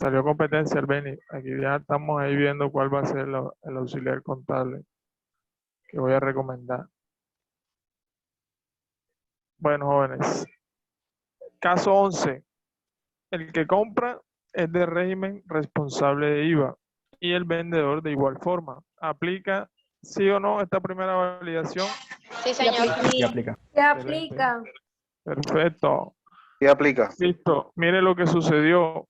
Salió competencia el Beni. Aquí ya estamos ahí viendo cuál va a ser el auxiliar contable que voy a recomendar. Bueno, jóvenes. Caso 11. El que compra es de régimen responsable de IVA y el vendedor de igual forma. ¿Aplica sí o no esta primera validación? Sí, señor. Y aplica. Se Excelente. aplica. Perfecto. ¿Qué aplica? Listo. Mire lo que sucedió.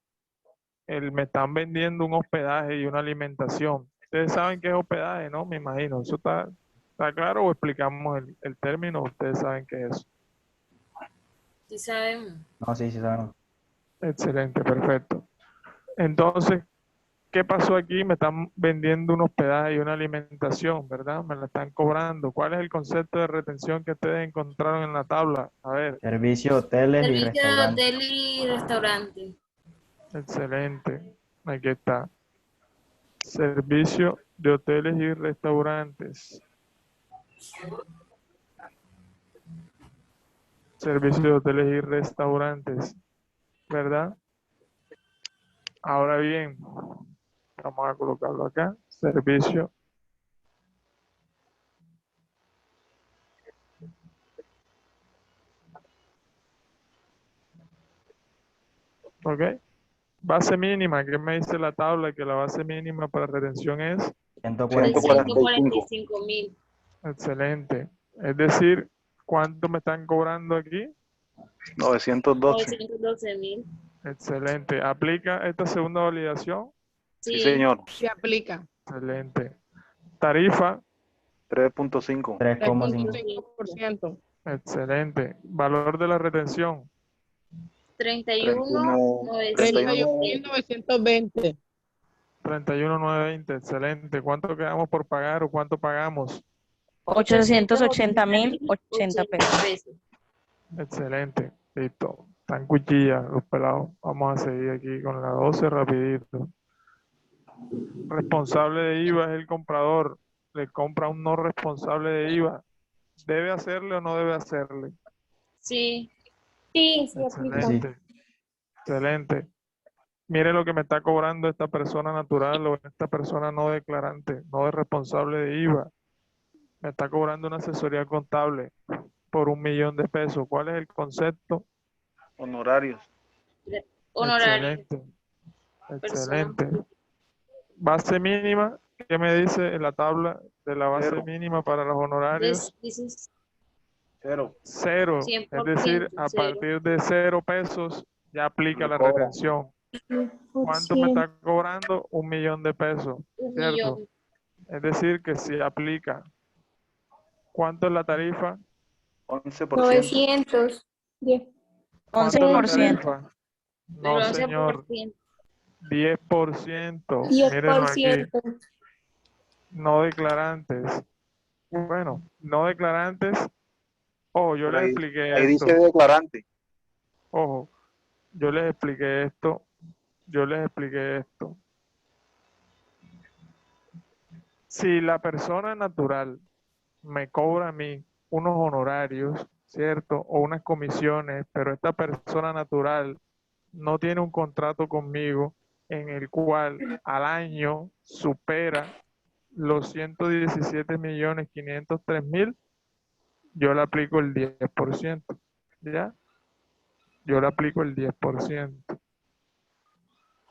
Me están vendiendo un hospedaje y una alimentación. Ustedes saben qué es hospedaje, ¿no? Me imagino. ¿Eso está claro o explicamos el término? Ustedes saben qué es eso. Sí sabemos. No, sí, sí sabemos. Excelente, perfecto. Entonces, ¿qué pasó aquí? Me están vendiendo un hospedaje y una alimentación, ¿verdad? Me la están cobrando. ¿Cuál es el concepto de retención que ustedes encontraron en la tabla? A ver, Servicio, hoteles y Servicio de restaurantes. hotel y restaurante. excelente. Aquí está. Servicio de hoteles y restaurantes. Servicio de hoteles y restaurantes, ¿verdad? Ahora bien, vamos a colocarlo acá. Servicio. ¿Ok? Base mínima, ¿qué me dice la tabla? Que la base mínima para retención es 145. 145.000. excelente. Es decir, ¿cuánto me están cobrando aquí? 912. 912.000. Excelente. ¿Aplica esta segunda validación? Sí, Sí. señor. Se aplica. Excelente. Tarifa, 3.5. 3,5. 3.5%. excelente. Valor de la retención, 31.920. 31.920. excelente. ¿Cuánto quedamos por pagar o cuánto pagamos? 880.080 pesos. Excelente. Listo. Están cuchillas los pelados. Vamos a seguir aquí con la 12 rapidito. Responsable de IVA es el comprador. Le compra a un no responsable de IVA. ¿Debe hacerle o no debe hacerle? Sí. Sí, se aplica. Excelente. Excelente. Mire lo que me está cobrando esta persona natural o esta persona no declarante, no es responsable de IVA. Me está cobrando una asesoría contable por 1.000.000 de pesos. ¿Cuál es el concepto? Honorarios. Honorario. Excelente. Persona. Excelente. Base mínima, ¿qué me dice en la tabla de la base Cero. mínima para los honorarios? Dices 0. Cero. Es 100%, decir, a cero. partir de 0 pesos ya aplica Me la cobran. retención. ¿Cuánto me está cobrando? 1.000.000 de pesos. 1.000.000. ¿Cierto? Es decir, que sí aplica. ¿Cuánto es la tarifa? 11%. 910. ¿Cuánto es la 11%. tarifa? Pero No, señor. 11%. 10%. Mírenlo aquí. 10%. No declarantes. Bueno, no declarantes. Ojo, yo Pero les ahí, expliqué ahí esto. dice declarante. Ojo, yo les expliqué esto. Yo les expliqué esto. Si la persona natural me cobra a mí unos honorarios, ¿cierto? O unas comisiones, pero esta persona natural no tiene un contrato conmigo en el cual al año supera los 117.503.000, yo le aplico el 10%, ¿ya? Yo le aplico el 10%.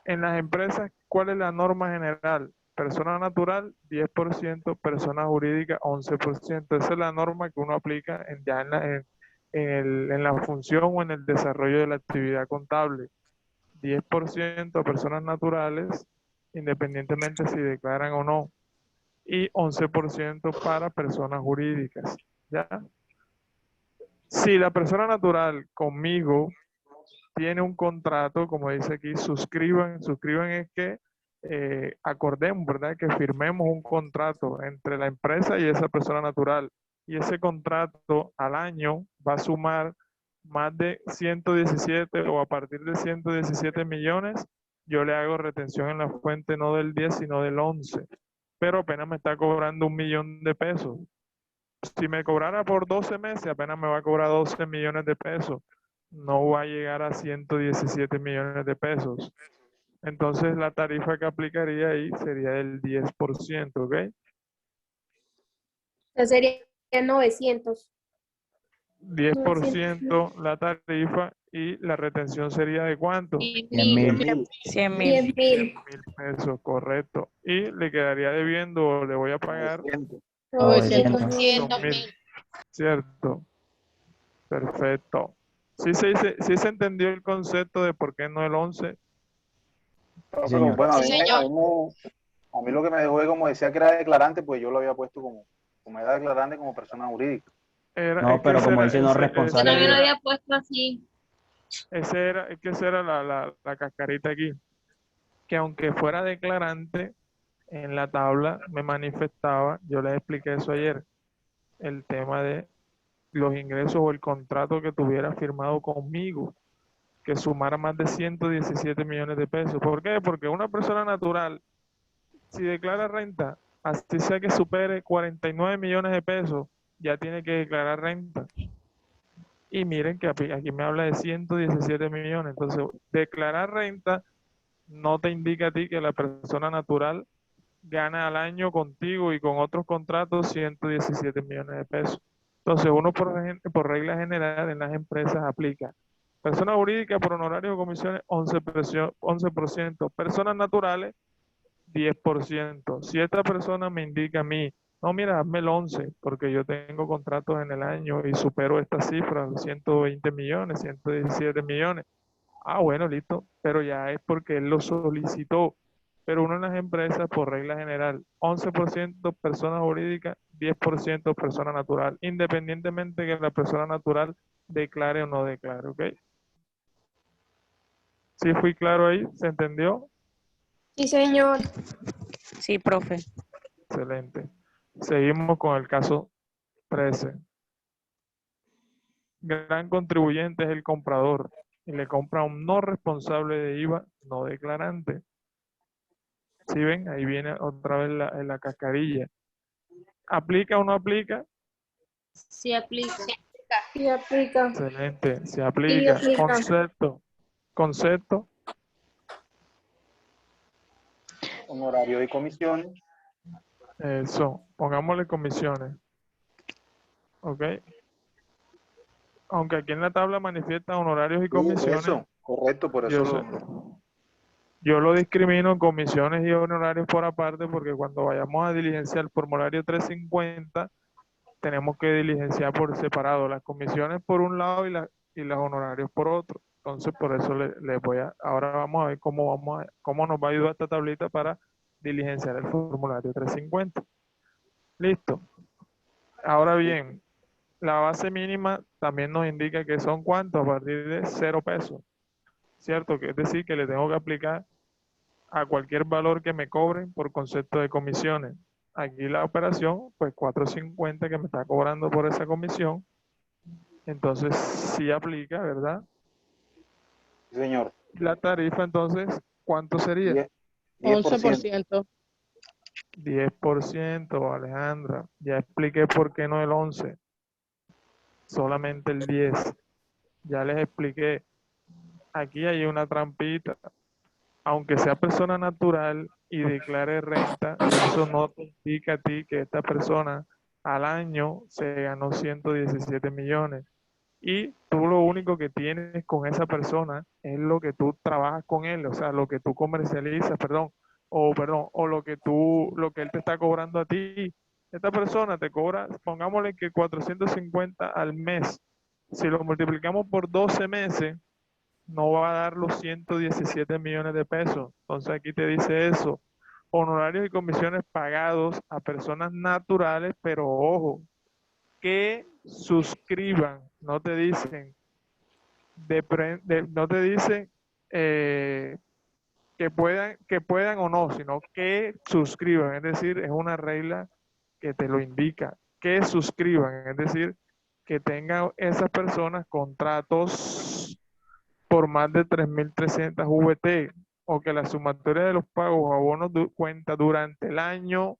En las empresas, ¿cuál es la norma general? Persona natural, 10%, persona jurídica, 11%. Esa es la norma que uno aplica ya en la función o en el desarrollo de la actividad contable. 10% a personas naturales, independientemente si declaran o no, y 11% para personas jurídicas, ¿ya? Si la persona natural conmigo tiene un contrato, como dice aquí, suscriban es que acordemos, ¿verdad? Que firmemos un contrato entre la empresa y esa persona natural. Y ese contrato al año va a sumar más de 117 o a partir de 117 millones, yo le hago retención en la fuente no del 10, sino del 11. Pero apenas me está cobrando 1.000.000 de pesos. Si me cobrara por 12 meses, apenas me va a cobrar 12 millones de pesos. No va a llegar a 117 millones de pesos. Entonces la tarifa que aplicaría ahí sería del 10%, ¿ok? Entonces sería 900. 10% la tarifa y la retención sería de cuánto? 100.000. 100.000. 100.000. 10.000. 1.000 pesos, correcto. Y le quedaría debiendo, o le voy a pagar 900. 900.000. 2.000, ¿cierto? Perfecto. Sí se entendió el concepto de por qué no el 11. Pero Señor. bueno, Sí, señor. a mí lo que me dejó de como decía que era declarante, pues yo lo había puesto como era declarante como persona jurídica. No, pero como dice, no Yo responsable. también lo había puesto así. Es que esa era la cascarita aquí. Que aunque fuera declarante, en la tabla me manifestaba, yo les expliqué eso ayer, el tema de los ingresos o el contrato que tuviera firmado conmigo, que sumara más de 117 millones de pesos. ¿Por qué? Porque una persona natural, si declara renta, así sea que supere 49 millones de pesos, ya tiene que declarar renta. Y miren que aquí me habla de 117 millones. Entonces, declarar renta no te indica a ti que la persona natural gana al año contigo y con otros contratos 117 millones de pesos. Entonces, uno por regla general en las empresas aplica persona jurídica por honorarios o comisiones 11%, personas naturales 10%. Si esta persona me indica a mí, no, mira, hazme el 11, porque yo tengo contratos en el año y supero esta cifra, 120 millones, 117 millones. Ah, bueno, listo, pero ya es porque él lo solicitó. Pero uno en las empresas, por regla general, 11% persona jurídica, 10% persona natural, independientemente que la persona natural declare o no declare, ¿ok? ¿Sí fui claro ahí? ¿Se entendió? Sí, señor. Sí, profe. Excelente. Seguimos con el caso 13. Gran contribuyente es el comprador y le compra a un no responsable de IVA, no declarante. ¿Sí ven? Ahí viene otra vez la cascarilla. ¿Aplica o no aplica? Sí aplica. Sí aplica. Excelente, se Sí aplica. aplica. Concepto, Honorario y comisiones. eso. Pongámosle comisiones, ¿ok? Aunque aquí en la tabla manifiesta honorarios y comisiones, Eso, correcto, por eso yo sé. Yo lo discrimino en comisiones y honorarios por aparte porque cuando vayamos a diligenciar el formulario 350, tenemos que diligenciar por separado las comisiones por un lado y los honorarios por otro. Entonces, por eso le voy ahora vamos a ver cómo nos va a ayudar esta tablita para diligenciar el formulario 350. Listo. Ahora bien, la base mínima también nos indica que son cuántos a partir de 0 pesos, ¿cierto? Que es decir, que le tengo que aplicar a cualquier valor que me cobren por concepto de comisiones. Aquí la operación, pues 4.50 que me está cobrando por esa comisión, entonces sí aplica, ¿verdad? Sí, señor. La tarifa, entonces, ¿cuánto sería? 11%. 10%, Alejandra. Ya expliqué por qué no el 11, solamente el 10. Ya les expliqué. Aquí hay una trampita. Aunque sea persona natural y declare renta, eso no te indica a ti que esta persona al año se ganó 117 millones. Y tú lo único que tienes con esa persona es lo que tú trabajas con él, o sea, lo que tú comercializas, o lo que él te está cobrando a ti. Esta persona te cobra, pongámosle que 450 al mes. Si lo multiplicamos por 12 meses, no va a dar los 117 millones de pesos. Entonces aquí te dice eso. Honorarios y comisiones pagados a personas naturales, pero ojo, que suscriban, no te dicen, no te dicen que puedan o no, sino que suscriban. Es decir, es una regla que te lo indica, que suscriban, es decir, que tengan esas personas contratos por más de 3.300 VT o que la sumatoria de los pagos o abonos cuenta durante el año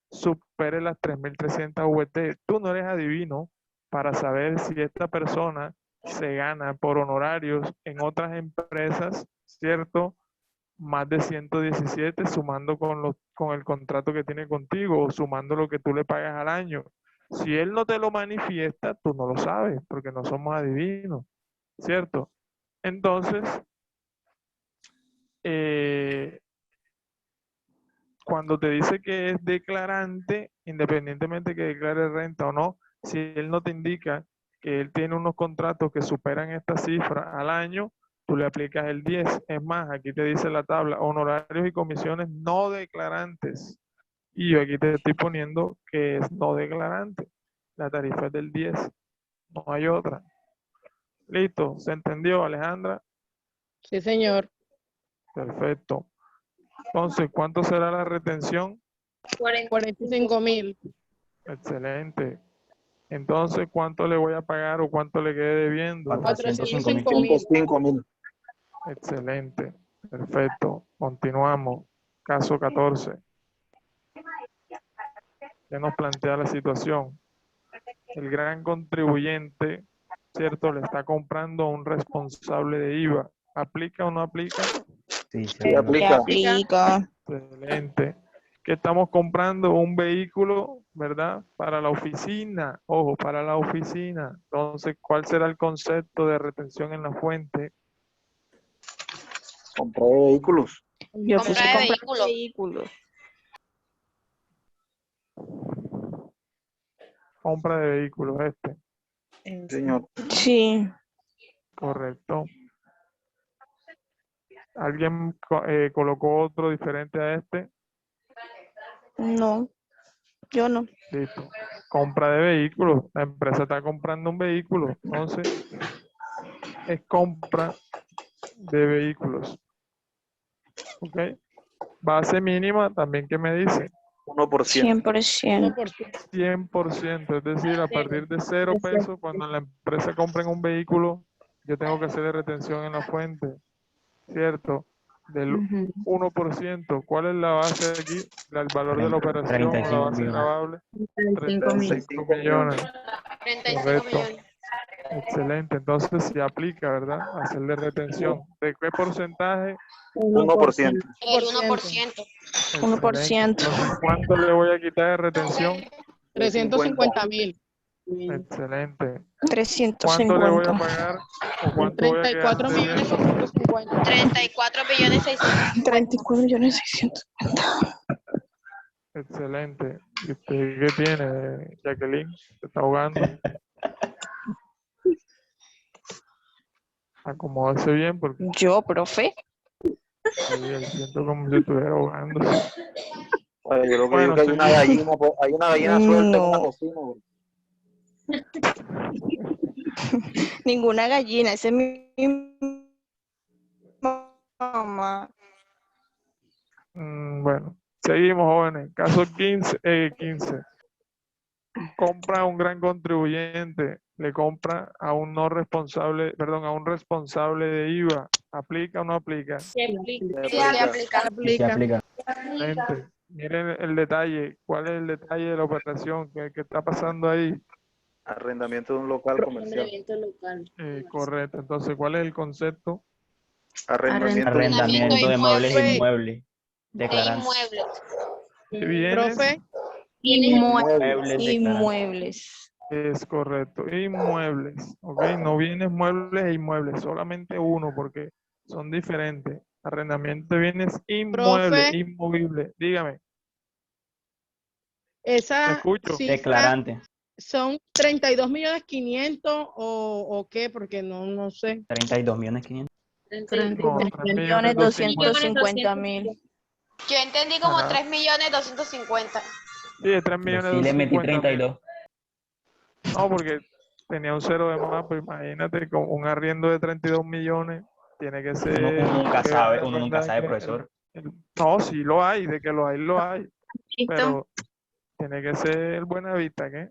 supere las 3.300 VT. Tú no eres adivino para saber si esta persona se gana por honorarios en otras empresas, ¿cierto? más de 117 sumando con el contrato que tiene contigo o sumando lo que tú le pagas al año. Si él no te lo manifiesta, tú no lo sabes porque no somos adivinos, ¿cierto? Entonces, cuando te dice que es declarante, independientemente que declare renta o no, si él no te indica que él tiene unos contratos que superan esta cifra al año, tú le aplicas el 10. Es más, aquí te dice la tabla, honorarios y comisiones no declarantes. Y yo aquí te estoy poniendo que es no declarante. La tarifa es del 10, no hay otra. Listo, ¿se entendió, Alejandra? Sí, señor. Perfecto. Entonces, ¿cuánto será la retención? 45.000. Excelente. Entonces, ¿cuánto le voy a pagar o cuánto le quede debiendo? 405.000. 405.000. 5.000. Excelente. Perfecto. Continuamos. Caso 14. ¿Qué nos plantea la situación? El gran contribuyente, ¿cierto? Le está comprando a un responsable de IVA. ¿Aplica o no aplica? Sí, Sí, Se aplica. aplica. Excelente. Que estamos comprando un vehículo, ¿verdad? Para la oficina. Ojo, para la oficina. Entonces, ¿cuál será el concepto de retención en la fuente? Compré vehículos. Yo Compra puse de comprar vehículo. vehículos. Compra de vehículos, Señor. Sí, correcto. ¿Alguien colocó otro diferente a este? no, yo no. Listo. Compra de vehículos. La empresa está comprando un vehículo. Entonces, es compra de vehículos. ¿Ok? Base mínima, también, ¿qué me dice? 1%. 100%. 100%. Es decir, a partir de 0 pesos, cuando la empresa compra un vehículo, yo tengo que hacer de retención en la fuente. ¿Cierto? Del 1%. ¿Cuál es la base aquí? El valor de la operación o la 35 base millones. gravable. 35 mil. 35 millones. 35 Correcto. millones. Excelente. Entonces se aplica, ¿verdad? Hacerle retención. ¿De qué porcentaje? 1%. El 1%. Excelente. 1%. Entonces, ¿cuánto le voy a quitar de retención? 350.000. Excelente. ¿Cuánto le voy a 350. pagar o cuánto voy a quedar 34 millones debiendo? 650. 34 millones 650. 34 millones 650. Excelente. ¿Y usted qué tiene, Jacqueline? ¿Se está ahogando? Acomódese bien porque Yo, profe. sí, siento como si estuviera ahogándose. Oye, yo lo que digo Bueno, es que hay una seguimos. gallina, hay una gallina suelta en una No, cocina, bro. ninguna gallina. Ese es mi mamá. Bueno, seguimos, jóvenes. Caso 15. Compra a un gran contribuyente, le compra a un no responsable, perdón, a un responsable de IVA. ¿Aplica o no aplica? Se aplica. Se Se aplica. aplica. Y se Aplica. aplica. Excelente. Miren el detalle. ¿Cuál es el detalle de la operación? ¿Qué está pasando ahí? Arrendamiento de un local comercial. Arrendamiento local. Correcto. Entonces, ¿cuál es el concepto? Arrendamiento de Arrendamiento de muebles e Profe. inmuebles. De Declarante. inmuebles. ¿Qué bienes? Profe, inmuebles. Muebles declarantes. Inmuebles. Es correcto. Inmuebles. ¿Ok? No bienes muebles e inmuebles. Solamente uno porque son diferentes. Arrendamiento de bienes inmuebles, profe, inmovibles. Dígame. esa Escucho. cifra Declarante. son 32.500.000 o qué, porque no sé. 32.500.000. 32 No, 3 millones 250.000. Yo entendí como 3 millones 250. Sí, de 3 Yo millones sí le metí 250 mil. 32. No, porque tenía un cero de más, pues imagínate, con un arriendo de 32 millones, tiene que ser... Uno nunca sabe, uno nunca ¿verdad? sabe, Que profesor. no, sí lo hay, de que lo hay, lo hay, ¿Listo? pero tiene que ser el Buenavista, ¿qué?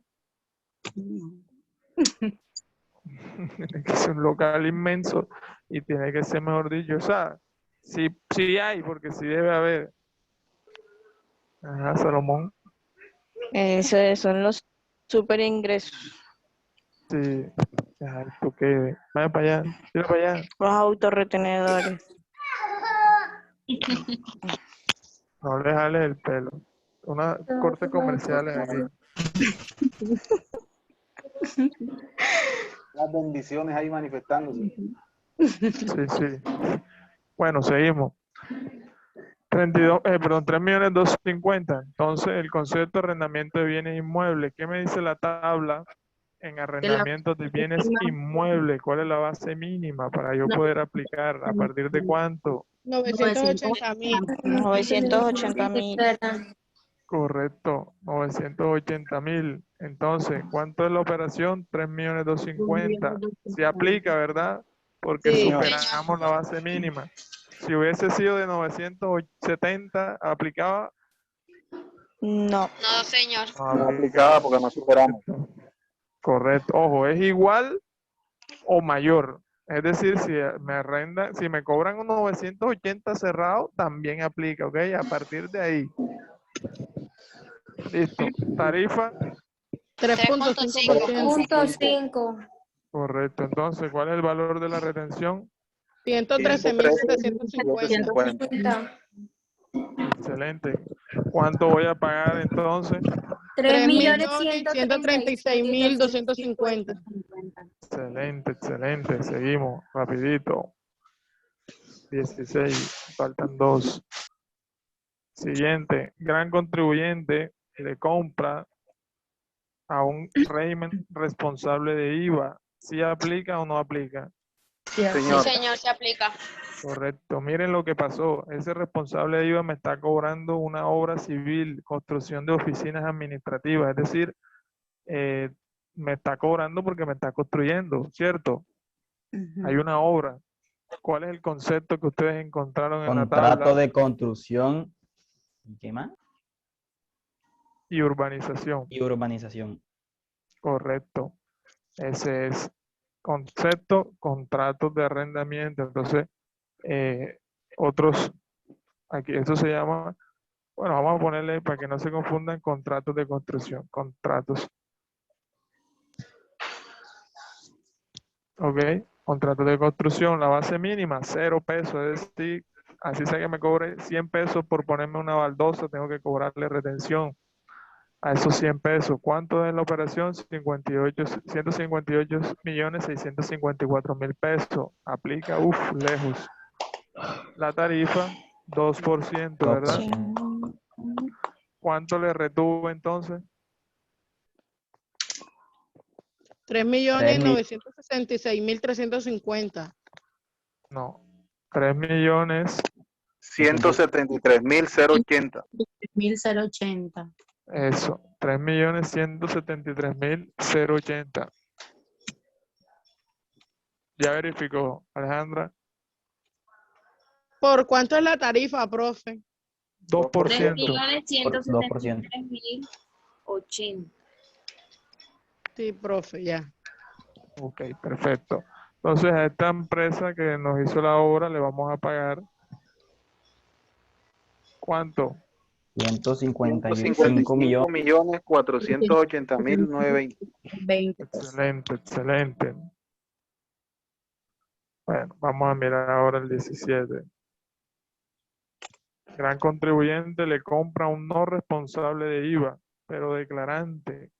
Tiene que ser un local inmenso y tiene que ser, mejor dicho, o sea, sí hay, porque sí debe haber. Ajá, Salomón, Esos son los super ingresos. sí. Ay, tú qué, vaya para allá, tira para allá. Los autorretenedores. No le jales el pelo. Una corte comerciales aquí. Las bendiciones ahí manifestándose. Sí, sí. Bueno, seguimos. 3.250.000. Entonces, el concepto de arrendamiento de bienes inmuebles. ¿Qué me dice la tabla en arrendamiento de bienes inmuebles? ¿Cuál es la base mínima para yo poder aplicar? ¿A partir de cuánto? 980.000. 980.000. Correcto, 980.000. Entonces, ¿cuánto es la operación? 3.250.000. Se aplica, ¿verdad? Porque Sí. superamos la base mínima. Si hubiese sido de 970, ¿aplicaba? No. No, señor. No aplicaba porque no superamos. Correcto. Ojo, es igual o mayor. Es decir, si si me cobran un 980 cerrado, también aplica, ¿ok? A partir de ahí. Listo. Tarifa. 3.5%. 3.5. Correcto. Entonces, ¿cuál es el valor de la retención? 113.750. Excelente. ¿Cuánto voy a pagar entonces? 3.136.250. Excelente, excelente. Seguimos, rapidito. 16, faltan 2. Siguiente, gran contribuyente le compra a un régimen responsable de IVA. ¿Sí aplica o no aplica? Sí, Señor, señor, se aplica. Correcto. Miren lo que pasó. Ese responsable de IVA me está cobrando una obra civil, construcción de oficinas administrativas. Es decir, me está cobrando porque me está construyendo, ¿cierto? Hay una obra. ¿Cuál es el concepto que ustedes encontraron en la Contrato tabla? de construcción. ¿Y qué más? Y urbanización. Y urbanización. Correcto. Ese es concepto, contratos de arrendamiento. Entonces, otros, aquí, esto se llama, bueno, vamos a ponerle para que no se confundan, contratos de construcción, contratos. ¿Ok? Contratos de construcción, la base mínima, 0 pesos, es decir, así sea que me cobre 100 pesos por ponerme una baldosa, tengo que cobrarle retención a esos 100 pesos. ¿Cuánto es la operación? 158.654.000 pesos. Aplica, lejos. La tarifa, 2%, ¿verdad? 2%. ¿Cuánto le retuvo entonces? 3.966.350. No, 3.000.000. 173.080. 1.080. Eso, 3.173.080. Ya verificó, Alejandra. ¿Por cuánto es la tarifa, profe? 2%. 3.173.080. Sí, profe, ya. Ok, perfecto. Entonces a esta empresa que nos hizo la obra le vamos a pagar ¿cuánto? 155.480.920. 20. Excelente, excelente. Bueno, vamos a mirar ahora el 17. Gran contribuyente le compra a un no responsable de IVA, pero declarante.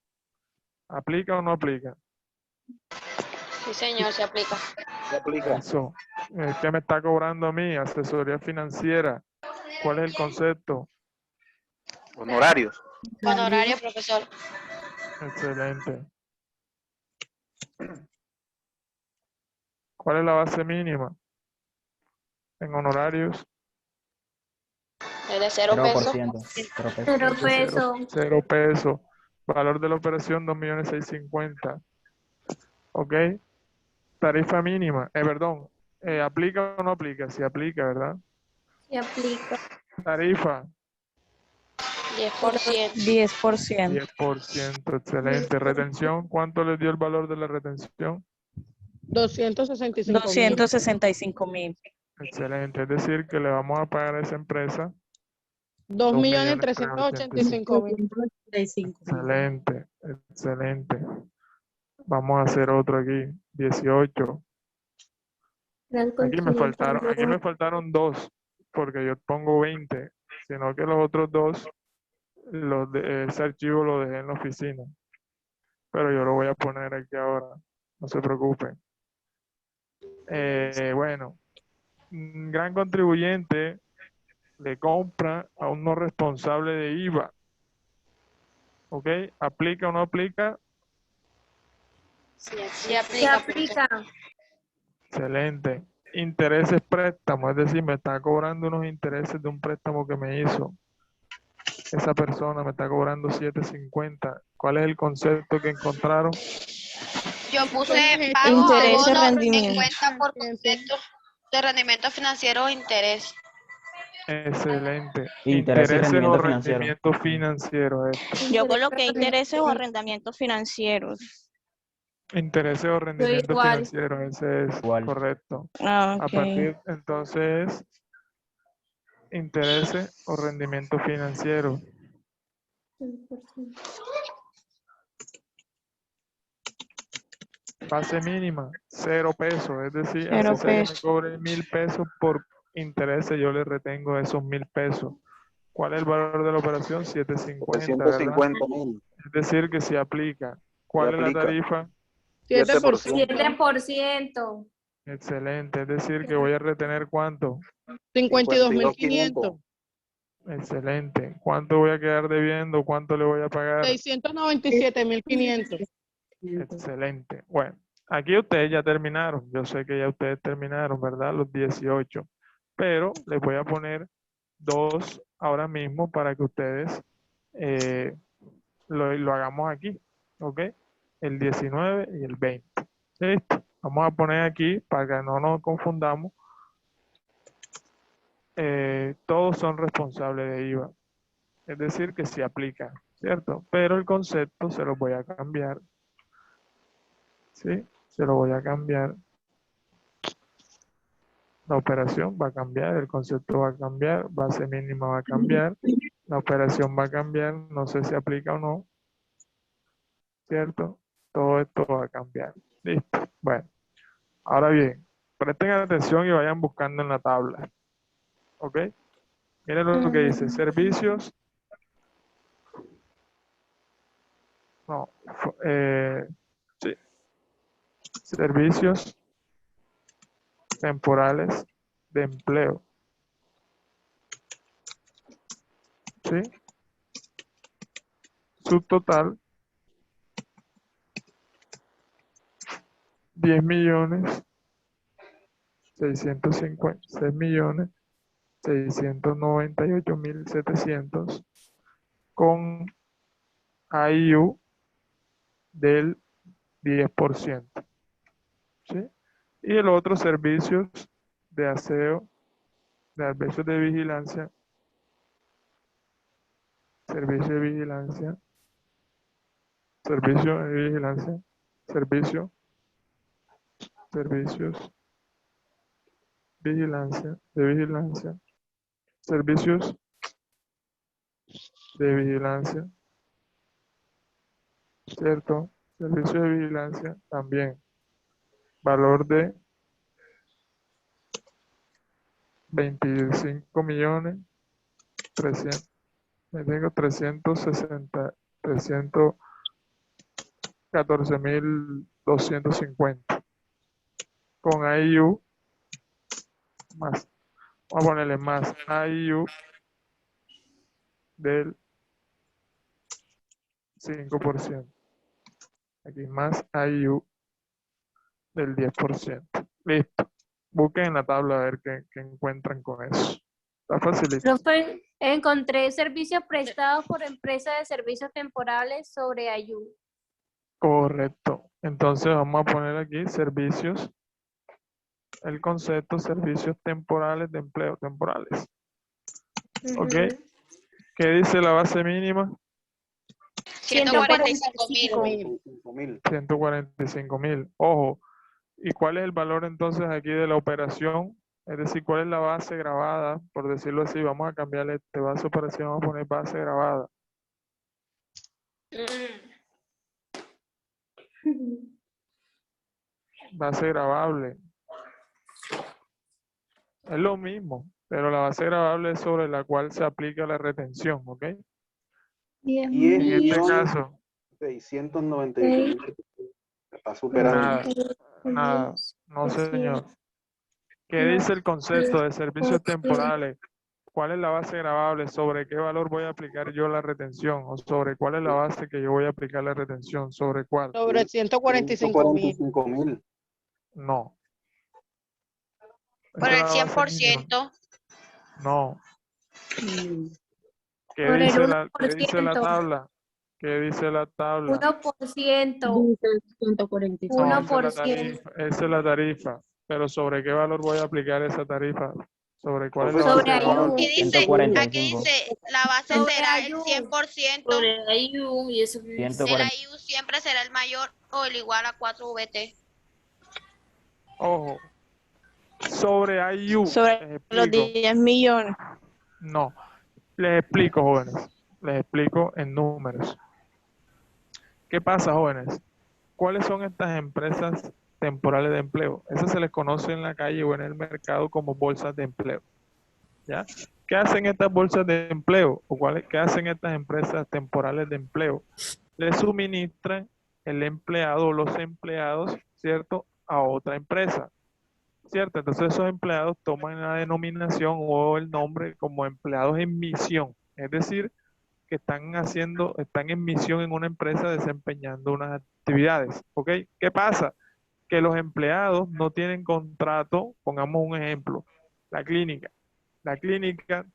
¿Aplica o no aplica? Sí, señor, se aplica. ¿Qué aplica? Eso. ¿Qué me está cobrando a mí? Asesoría financiera. ¿Cuál es el concepto? Honorarios. Honorario, profesor. Excelente. ¿Cuál es la base mínima? En honorarios. Es de 0 pesos. 0%. 0 pesos. 0 pesos. 0 pesos. Valor de la operación 2.650.000. ¿Ok? Tarifa mínima. Perdón. ¿Aplica o no aplica? Sí aplica, ¿verdad? Se aplica. Tarifa. 10%. 10%. 10%. Excelente. Retención. ¿Cuánto les dio el valor de la retención? 265.000. 265.000. Excelente. Es decir, que le vamos a pagar a esa empresa 2.385.000. Excelente, excelente. Vamos a hacer otro aquí, 18. Aquí me faltaron 2. porque yo pongo 20, sino que los otros dos, ese archivo lo dejé en la oficina. Pero yo lo voy a poner aquí ahora, no se preocupen. Bueno, un gran contribuyente le compra a un no responsable de IVA. ¿Ok? ¿Aplica o no aplica? Sí Se aplica. aplica. Excelente. Intereses préstamo, es decir, me está cobrando unos intereses de un préstamo que me hizo. Esa persona me está cobrando 7.50. ¿Cuál es el concepto que encontraron? Yo puse Interés, pago Interés y abono en rendimiento. cuenta por concepto de rendimiento financiero o interés. Excelente. Interés y Intereses o rendimiento financiero. rendimiento financiero. Yo coloqué intereses o arrendamientos financieros. Intereses o rendimiento igual. financiero, ese es Igual. correcto. Ah, A ok. partir, entonces, intereses o rendimiento financiero. Base mínima, 0 pesos, es decir, 0 así sea que me pesos. cobre 1.000 pesos por intereses, yo le retengo esos 1.000 pesos. ¿Cuál es el valor de la operación? 7.50, ¿verdad? 750.000. Es decir, que se aplica. Se ¿Cuál es la aplica. tarifa? 7%. 7%. Excelente, es decir, que voy a retener ¿cuánto? 52.500. Excelente. ¿Cuánto voy a quedar debiendo? ¿Cuánto le voy a pagar? 697.500. Excelente. Bueno, aquí ustedes ya terminaron. Yo sé que ya ustedes terminaron, ¿verdad? Los 18. Pero les voy a poner 2 ahora mismo para que ustedes lo hagamos aquí. ¿Ok? El 19 y el 20. Listo. Vamos a poner aquí para que no nos confundamos. Todos son responsables de IVA. Es decir, que se aplica, ¿cierto? Pero el concepto se lo voy a cambiar. ¿Sí? Se lo voy a cambiar. La operación va a cambiar, el concepto va a cambiar, base mínima va a cambiar, la operación va a cambiar, no sé si aplica o no, ¿cierto? Todo esto va a cambiar. Listo. Bueno, ahora bien, presten atención y vayan buscando en la tabla. ¿Ok? Miren lo que dice, servicios. No, sí, servicios temporales de empleo. ¿Sí? Subtotal, 10.698.700 con IU del 10%. ¿Sí? Y el otro, servicios de aseo, de servicios de vigilancia, servicio de vigilancia, servicio de vigilancia, servicios, vigilancia, servicios de vigilancia, ¿cierto? Servicio de vigilancia también. Valor de 25.300.000, me tengo 314.250 con IU más, vamos a ponerle más IU del 5%. Aquí más IU del 10%. Listo. Busquen en la tabla a ver qué encuentran con eso. Está facilito. Profe, encontré servicios prestados por empresas de servicios temporales sobre ayuda. Correcto. Entonces vamos a poner aquí servicios, el concepto servicios temporales de empleo, temporales. ¿Ok? ¿Qué dice la base mínima? 145.000. 145.000. 145.000. Ojo. ¿Y cuál es el valor entonces aquí de la operación? Es decir, ¿cuál es la base grabada? Por decirlo así, vamos a cambiarle este base operación, vamos a poner base grabada. Base grabable. Es lo mismo, pero la base gravable es sobre la cual se aplica la retención, ¿ok? 10 10 En este millones caso, 698.000. Está superando. nada, nada, no señor. ¿Qué dice el concepto de servicios temporales? ¿Cuál es la base gravable? ¿Sobre qué valor voy a aplicar yo la retención? ¿O sobre cuál es la base que yo voy a aplicar la retención? ¿Sobre cuál? Sobre 145.000. 145.000. No. Por Esa es el la cien base por mínima. ciento. No. ¿Qué Por el dice la 1%. tabla? ¿Qué dice la tabla? 1%. Dice 145. No, esa es la 1%. tarifa. Esa es la tarifa. Pero ¿sobre qué valor voy a aplicar esa tarifa? ¿Sobre cuál es la Profesor, base Sobre gravable? Aquí dice, 145. la base Sobre será el ayuda. 100%. Sobre IU y eso. El 140. IU siempre será el mayor o el igual a 4VT. Ojo. Sobre IU. Sobre Les los explico. 10 millones. No. Les explico, jóvenes. Les explico en números. ¿Qué pasa, jóvenes? ¿Cuáles son estas empresas temporales de empleo? Esas se les conoce en la calle o en el mercado como bolsas de empleo. ¿Ya? ¿Qué hacen estas bolsas de empleo? ¿Qué hacen estas empresas temporales de empleo? Le suministran el empleado o los empleados, ¿cierto?, a otra empresa, ¿cierto? Entonces esos empleados toman la denominación o el nombre como empleados en misión, es decir, que están en misión en una empresa desempeñando unas actividades, ¿ok? ¿Qué pasa? Que los empleados no tienen contrato, pongamos un ejemplo, la clínica. La clínica,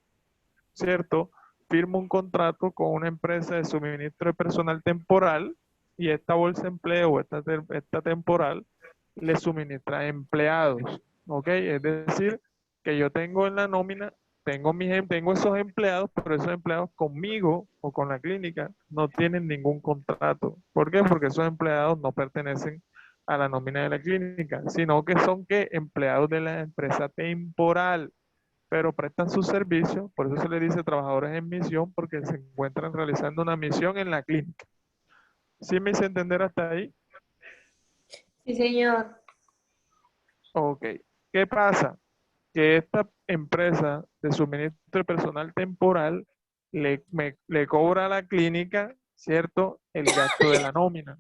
¿cierto? Firma un contrato con una empresa de suministro de personal temporal y esta bolsa de empleo, esta temporal, le suministra empleados, ¿ok? Es decir, que yo tengo en la nómina, tengo esos empleados, pero esos empleados conmigo o con la clínica no tienen ningún contrato. ¿Por qué? Porque esos empleados no pertenecen a la nómina de la clínica, sino que son empleados de la empresa temporal, pero prestan sus servicios, por eso se le dice trabajadores en misión, porque se encuentran realizando una misión en la clínica. ¿Sí me hice entender hasta ahí? Sí, señor. Ok. ¿Qué pasa? Que esta empresa de suministro de personal temporal le cobra a la clínica, ¿cierto?, el gasto de la nómina.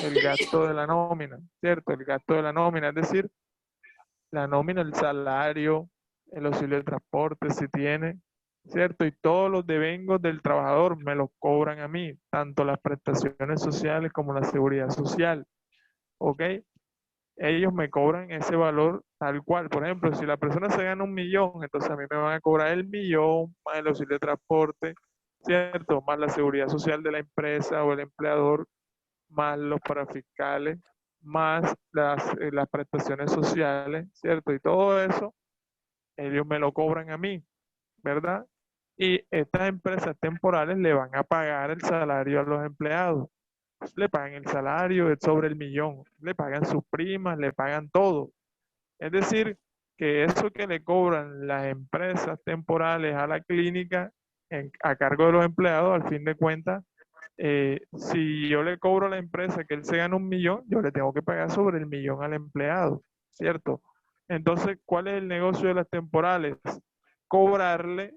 El gasto de la nómina, ¿cierto? El gasto de la nómina, es decir, la nómina, el salario, el auxilio de transporte si tiene, ¿cierto? Y todos los devengos del trabajador me los cobran a mí, tanto las prestaciones sociales como la seguridad social, ¿ok? Ellos me cobran ese valor tal cual. Por ejemplo, si la persona se gana 1.000.000, entonces a mí me van a cobrar el 1.000.000 más el auxilio de transporte, ¿cierto? Más la seguridad social de la empresa o el empleador, más los parafiscales, más las prestaciones sociales, ¿cierto? Y todo eso, ellos me lo cobran a mí, ¿verdad? Y estas empresas temporales le van a pagar el salario a los empleados. Le pagan el salario sobre el 1.000.000, le pagan sus primas, le pagan todo. Es decir, que eso que le cobran las empresas temporales a la clínica a cargo de los empleados, al fin de cuentas, si yo le cobro a la empresa que él se gana 1.000.000, yo le tengo que pagar sobre el 1.000.000 al empleado, ¿cierto? Entonces, ¿cuál es el negocio de las temporales? Cobrarle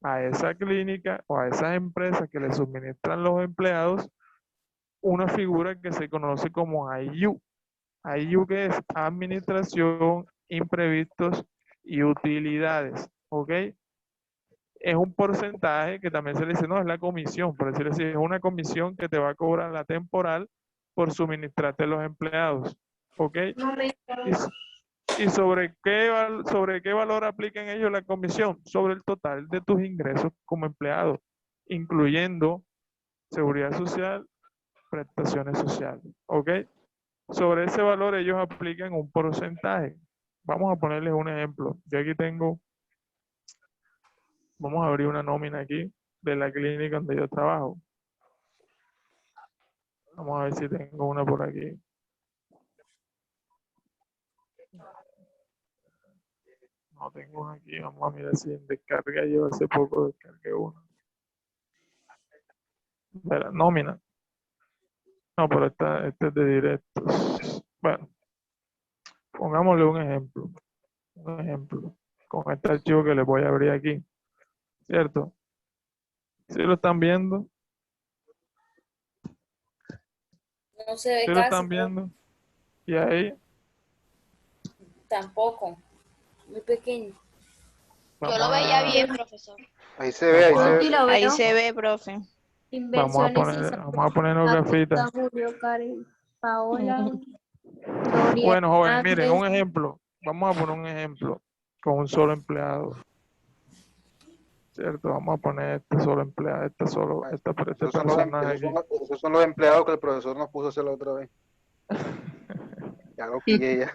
a esa clínica o a esas empresas que le suministran los empleados una figura que se conoce como IU. IU, que es Administración, Imprevistos y Utilidades, ¿ok? Es un porcentaje que también se le dice, no, es la comisión, por decirlo así, es una comisión que te va a cobrar la temporal por suministrarte los empleados, ¿ok? ¿Y sobre qué valor aplican ellos la comisión? Sobre el total de tus ingresos como empleado, incluyendo seguridad social, prestaciones sociales, ¿ok? Sobre ese valor ellos aplican un porcentaje. Vamos a ponerles un ejemplo. Yo aquí vamos a abrir una nómina aquí de la clínica donde yo trabajo. Vamos a ver si tengo una por aquí. No tengo una aquí. Vamos a mirar si en descarga yo hace poco descargué una. De la nómina. No, pero esta es de directos. Bueno, pongámosle un ejemplo. Un ejemplo. con este archivo que les voy a abrir aquí, ¿cierto? ¿Sí lo están viendo? No se ve ¿Sí lo casi, están viendo? Y ahí tampoco. Muy pequeño. Yo lo veía bien, profesor. Ahí se ve, ahí se Yo ve. sí lo Ahí veo. se ve, profe. Inversiones y Vamos a ponernos salud. gafitas. Julio, Karen, Paola, Gloria, Bueno, jóvenes, miren, Hernández. un ejemplo. Vamos a poner un ejemplo con un solo empleado. ¿Cierto? Vamos a poner este solo empleado, este Esos son personaje aquí. esos son los empleados que el profesor nos puso a hacer la otra vez. Ya lo pillé ya.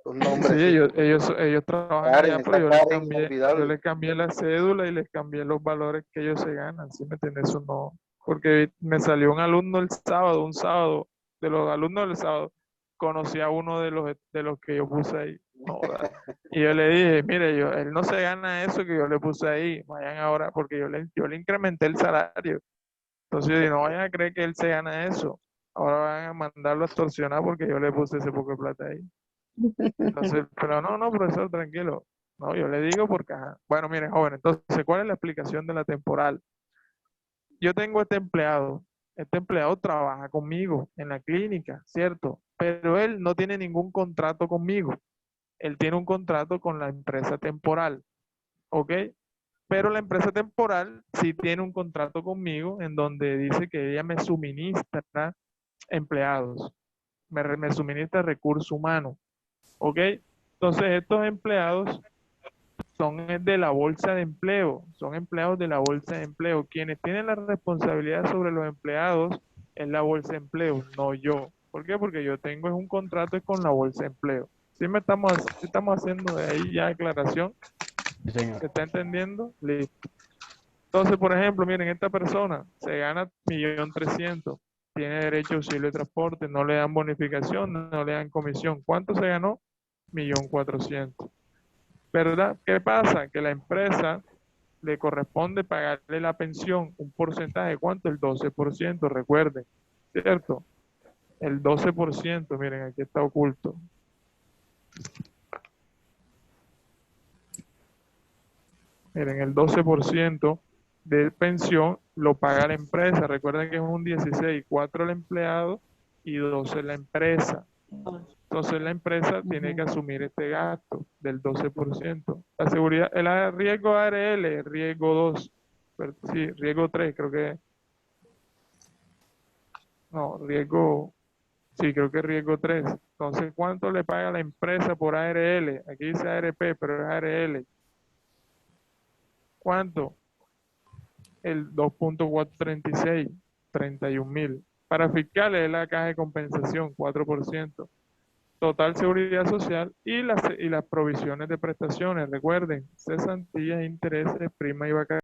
Los Sí, nombres, sí. ellos trabajan Karen, allá, esa pero Karen, yo inolvidable. les cambié la cédula y les cambié los valores que ellos se ganan, ¿sí me entiendes? Eso no, porque me salió un alumno un sábado, de los alumnos del sábado, conocí a uno de los que yo puse ahí, no, joda. Y yo le dije, mire, él no se gana eso que yo le puse ahí, vayan ahora, porque yo le incrementé el salario, entonces yo dije, no vayan a creer que él se gana eso, ahora van a mandarlo a extorsionar porque yo le puse ese poco de plata ahí. Entonces, pero no, profesor, tranquilo. No, yo le digo porque, ajá. Bueno, miren, joven, entonces, ¿cuál es la explicación de la temporal? Yo tengo este empleado trabaja conmigo en la clínica, ¿cierto? Pero él no tiene ningún contrato conmigo. Él tiene un contrato con la empresa temporal, ¿ok? Pero la empresa temporal sí tiene un contrato conmigo en donde dice que ella me suministra empleados, me suministra recursos humanos. ¿Ok? Entonces, estos empleados son de la bolsa de empleo, son empleados de la bolsa de empleo. Quienes tienen la responsabilidad sobre los empleados es la bolsa de empleo, no yo. ¿Por qué? Porque yo tengo un contrato con la bolsa de empleo. Sí estamos haciendo de ahí ya aclaración? Sí, señor. ¿Se está entendiendo? Listo. Entonces, por ejemplo, miren, esta persona se gana 1.300.000, tiene derecho a auxilio de transporte, no le dan bonificación, no le dan comisión. ¿Cuánto se ganó? 1.400.000. ¿Verdad? ¿Qué pasa? Que la empresa le corresponde pagarle la pensión, un porcentaje, ¿cuánto? El 12%, recuerden, ¿cierto? El 12%, miren, aquí está oculto. Miren, el 12% de pensión lo paga la empresa. Recuerden que es un 16, 4 el empleado y 12 la empresa. Entonces la empresa tiene que asumir este gasto del 12%. La seguridad, el riesgo ARL, riesgo 2, sí, riesgo 3, creo que, no, riesgo, sí, creo que es riesgo 3. Entonces, ¿cuánto le paga la empresa por ARL? Aquí dice ARP, pero es ARL. ¿Cuánto? El 2.436, 31.000. Para fiscales es la caja de compensación, 4%. Total seguridad social y las provisiones de prestaciones. Recuerden, cesantías, intereses, prima y vacaciones.